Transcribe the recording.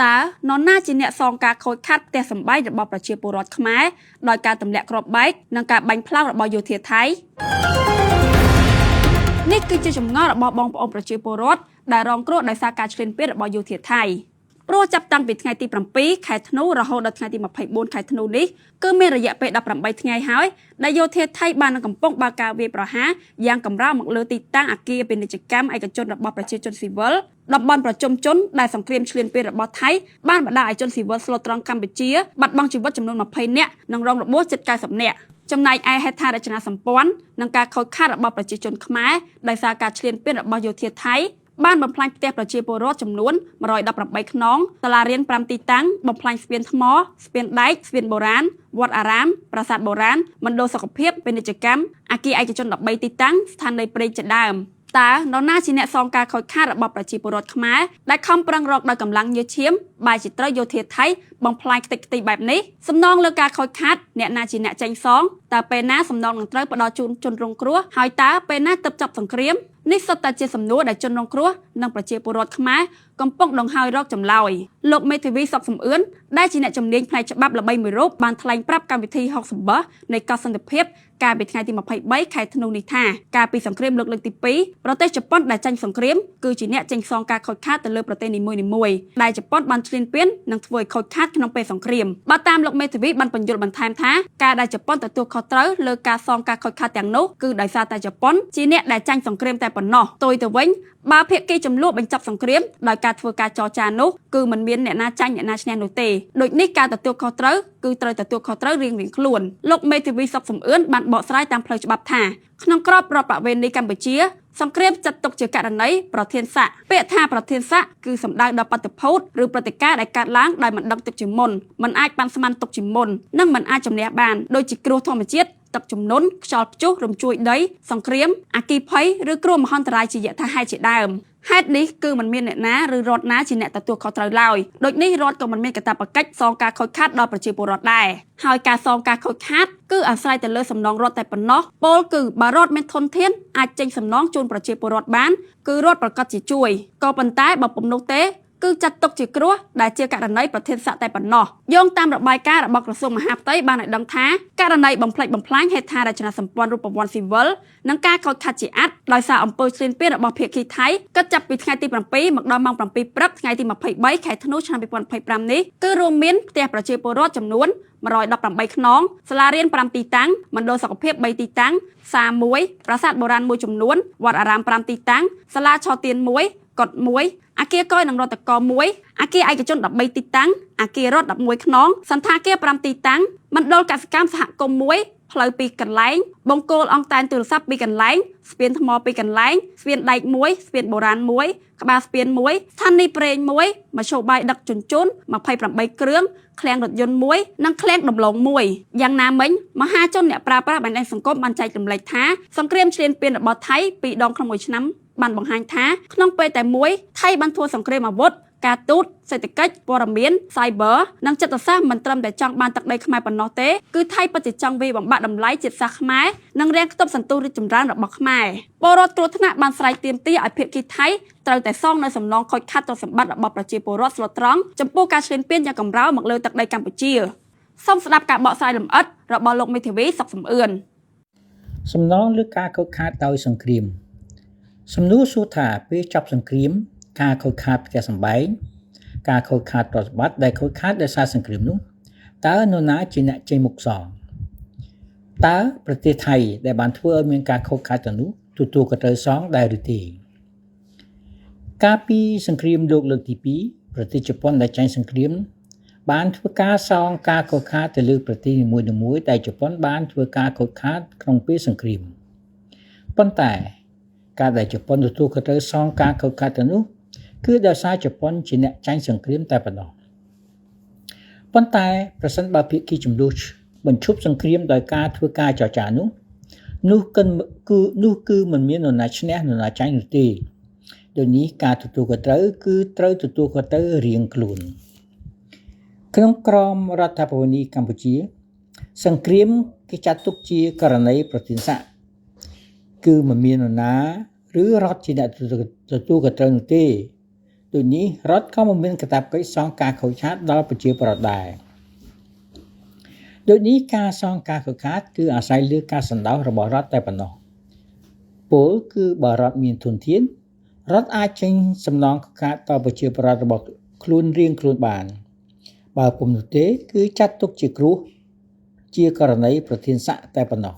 តើនរណាជាអ្នកសងការខូចខាតផ្ទះសម្បែងរបស់ប្រជាពលរដ្ឋខ្មែរដោយការទម្លាក់គ្រាប់បែកនិងការបាញ់ផ្លោងរបស់យោធាថៃនេះគឺជាចម្ងល់របស់បងប្អូនប្រជាពលរដ្ឋដែលរងគ្រោះដោយសារការឈ្លានពានរបស់យោធាថៃព្រោះចាប់តាំងពីថ្ងៃទី7ខែធ្នូរហូតដល់ថ្ងៃទី24ខែធ្នូនេះគឺមានរយៈពេល18ថ្ងៃហើយដែលយោធាថៃបានកំពុងបើកការវាយប្រហារយ៉ាងកម្រមកលើទីតាំងអគារពាណិជ្ជកម្មឯកជនរបស់ប្រជាជនស៊ីវិលតំបន់ប្រជុំជនដែលសង្គ្រាមឈ្លានពានរបស់ថៃបានបណ្ដាលឲ្យជនស៊ីវិលស្លូតត្រង់កម្ពុជាបាត់បង់ជីវិតចំនួន20នាក់និងរងរបួសជិត90នាក់ចំណែកឯហេដ្ឋារចនាសម្ព័ន្ធនិងការខូចខាតរបស់ប្រជាជនខ្មែរដោយសារការឈ្លានពានរបស់យោធាថៃបានបំផ្លាញផ្ទះប្រជាពលរដ្ឋចំនួន118ខ្នងសាលារៀន5ទីតាំងបំផ្លាញស្ពានថ្មស្ពានដែកស្ពានបុរាណវត្តអារាមប្រាសាទបុរាណមណ្ឌលសុខភាពពាណិជ្ជកម្មអគារឯកជន13ទីតាំងស្ថានីយ៍ប្រេងជាដើមតើនរណាជាអ្នកសងការខូចខាតរបស់ប្រជាពលរដ្ឋខ្មែរដែលខំប្រឹងរកដោយកម្លាំងញើសឈាមបែរជាត្រូវយោធាថៃបំផ្លាញខ្ទេចខ្ទីបែបនេះសំណងលើការខូចខាតអ្នកណាជាអ្នកចេញសងតើពេលណាសំណងនឹងត្រូវផ្ដល់ជូនជនរងគ្រោះហើយតើពេលណាទើបចប់សង្គ្រាមនេះសុទ្ធតែជាសំណួរដែលជនរងគ្រោះនិងប្រជាពលរដ្ឋខ្មែរកំពុងដង្ហោយរកចម្លើយលោកមេធាវីសុកសំអឿនដែលជាអ្នកជំនាញផ្នែកច្បាប់ល្បីមួយរូបបានថ្លែងប្រាប់កម្មវិធី60បឺនៃកោះសន្តិភាពកាលពីថ្ងៃទី23ខែធ្នូនេះថាកាលពីសង្គ្រាមលោកលើកទី2ប្រទេសជប៉ុនដែលចាញ់សង្គ្រាមគឺជាអ្នកចេញសងការខូចខាតទៅលើប្រទេសនីមួយៗដែលជប៉ុនបានឈ្លានពាននិងធ្វើឲ្យខូចខាតក្នុងពេលសង្គ្រាមបើតាមលោកមេធាវីបានបញ្យល់បន្ថែមថាការដែលជប៉ុនទទួលខុសត្រូវលើការសងការខូចខាតទាំងនោះគឺដោយសារតែជប៉ុនជាអ្នកដែលចាញ់សង្គ្រាមតែប៉ុណ្ណោះផ្ទុយទៅវិញបើភាគីចំនួនបញ្ចប់សង្គ្រាមដោយការធ្វើការចរចានោះគឺមិនមានអ្នកណាចាញ់អ្នកណាឈ្នះនោះទេដូចនេះការទទួលខុសត្រូវគឺត្រូវទទួលខុសត្រូវរៀងៗខ្លួនលោកមេធាវីសុកសំអឿនបានបកស្រាយតាមផ្លូវច្បាប់ថាក្នុងក្របរដ្ឋប្រវេណីកម្ពុជាសង្គ្រាមចាត់ទុកជាករណីប្រធានស័ក្តិពាក្យថាប្រធានស័ក្តិគឺសំដៅដល់បាតុភូតឬព្រឹត្តិការណ៍ដែលកើតឡើងដោយមិនដឹងទុកជាមុនមិនអាចបានស្មានទុកជាមុននិងមិនអាចជំនះបានដូចជាគ្រោះធម្មជាតិទឹកជំនន់ខ្យល់ព្យុះរំជួយដីសង្គ្រាមអគ្គិភ័យឬគ្រោះមហន្តរាយជាយថាហេតុជាដើមហេតុនេះគឺមិនមានអ្នកណាឬរដ្ឋណាជាអ្នកទទួលខុសត្រូវឡើយដូចនេះរដ្ឋក៏មិនមានកាតព្វកិច្ចសងការខូចខាតដល់ប្រជាពលរដ្ឋដែរហើយការសងការខូចខាតគឺអាស្រ័យទៅលើសំណងរដ្ឋតែប៉ុណ្ណោះពោលគឺបើរដ្ឋមានធនធានអាចចេញសំណងជូនប្រជាពលរដ្ឋបានគឺរដ្ឋប្រកាសជាជួយក៏ប៉ុន្តែបើពុំនោះទេគឺចាត់ទុកជាគ្រោះដែលជាករណីប្រធានស័ក្តិតែប៉ុណ្ណោះយោងតាមរបាយការណ៍របស់ក្រសួងមហាផ្ទៃបានឲ្យដឹងថាករណីបំផ្លិចបំផ្លាញហេដ្ឋារចនាសម្ព័ន្ធរូបវន្តស៊ីវិលនិងការខូចខាតជាអាត់ដោយសារអំពើឈ្លានពានរបស់ភាគីថៃគិតចាប់ពីថ្ងៃទី7មកដល់ម៉ោង7ព្រឹកថ្ងៃទី23ខែធ្នូឆ្នាំ2025នេះគឺរួមមានផ្ទះប្រជាពលរដ្ឋចំនួន118ខ្នងសាលារៀន5ទីតាំងមណ្ឌលសុខភាព3ទីតាំងផ្សារ1ប្រាសាទបុរាណ1ចំនួនវត្តអារាម5ទីតាំងសាលាឆទាន1កុដ1អគារកយនិងរដ្ឋក1អគារឯកជន13ទីតាំងអគាររដ្ឋ11ខ្នងសន្តាគារ5ទីតាំងមណ្ឌលកសិកម្មសហគមន៍1ផ្លូវ2កន្លែងបង្គោលអង្តែនទូរស័ព្ទ2កន្លែងស្ពានថ្ម2កន្លែងស្ពានដែក1ស្ពានបុរាណ1ក្បាលស្ពាន1ស្ថានីយ៍ប្រេង1មធ្យោបាយដឹកជញ្ជូន28គ្រឿងឃ្លាំងរថយន្ត1និងឃ្លាំងដំឡូង1យ៉ាងណាមិញមហាជនអ្នកប្រើប្រាស់បណ្ដាញសង្គមបានចែករំលែកថាសង្គ្រាមឈ្លានពានរបស់ថៃ2ដងក្នុងមួយឆ្នាំបានបង្ហាញថាក្នុងពេលតែមួយថៃបានធ្វើសង្គ្រាមអាវុធការទូតសេដ្ឋកិច្ចព័ត៌មាន Cyber និងចិត្តសាស្ត្រមិនត្រឹមតែចង់បានទឹកដីខ្មែរប៉ុណ្ណោះទេគឺថៃពិតជាចង់វាយបំបាក់តម្លៃជាតិសាសន៍ខ្មែរនិងរាំងខ្ទប់សន្ទុះរីកចម្រើនរបស់ខ្មែរពលរដ្ឋគ្រោះថ្នាក់បានស្រែកទាមទារឲ្យភាគីថៃត្រូវតែសងនៅសំណងខូចខាតទ្រព្យសម្បត្តិរបស់ប្រជាពលរដ្ឋស្លូតត្រង់ចំពោះការឈ្លានពានយ៉ាងកម្រមកលើទឹកដីកម្ពុជាសូមស្ដាប់ការបកស្រាយលម្អិតរបស់លោកមេធាវីសុកសំអឿនសំណងលើការខូចខាតដោយសង្គ្រាមសំណួរសួរថាពេលចប់សង្គ្រាមការខូចខាតផ្ទះសម្បែងការខូចខាតទ្រព្យសម្បត្តិដែលខូចខាតដោយសារសង្គ្រាមនោះតើនរណាជាអ្នកចេញមុខសងតើប្រទេសថៃដែលបានធ្វើឲ្យមានការខូចខាតទាំងនោះទទួលក៏ត្រូវសងដែរឬទេកាលពីសង្គ្រាមលោកលើកទី2ប្រទេសជប៉ុនដែលចាញ់សង្គ្រាមបានធ្វើការសងការខូចខាតទៅលើប្រទេសនីមួយៗដែលជប៉ុនបានធ្វើការខូចខាតក្នុងពេលសង្គ្រាមប៉ុន្តែការដែលជប៉ុនទទួលខុសត្រូវសងការខូចខាតទៅនោះគឺដោយសារជប៉ុនជាអ្នកចាញ់សង្គ្រាមតែប៉ុណ្ណោះប៉ុន្តែប្រសិនបើភាគីចំនួនបញ្ឈប់សង្គ្រាមដោយការធ្វើការចរចានោះគឺមិនមាននរណាឈ្នះនរណាចាញ់នោះទេដូចនេះការទទួលខុសត្រូវគឺត្រូវទទួលខុសត្រូវរៀងខ្លួនក្នុងក្រមរដ្ឋាភិបាលកម្ពុជាសង្គ្រាមគេចាត់ទុកជាករណីប្រធានស័ក្តិគឺមិនមាននរណាឬរដ្ឋជាអ្នកទទួលខុសត្រូវនោះទេ ដូចនេះរដ្ឋក៏មិនមានកាតព្វកិច្ចសងការខូចខាតដល់ប្រជាពលរដ្ឋដែរដូចនេះការសងការខូចខាតគឺអាស្រ័យលើការសន្តោសរបស់រដ្ឋតែប៉ុណ្ណោះពលគឺបើរដ្ឋមានធនធានរដ្ឋអាចចេញសំណងខូចខាតដល់ប្រជាពលរដ្ឋរបស់ខ្លួនរៀងខ្លួនបានបើពុំនោះទេគឺចាត់ទុកជាគ្រោះជាករណីប្រធានស័ក្តិតែប៉ុណ្ណោះ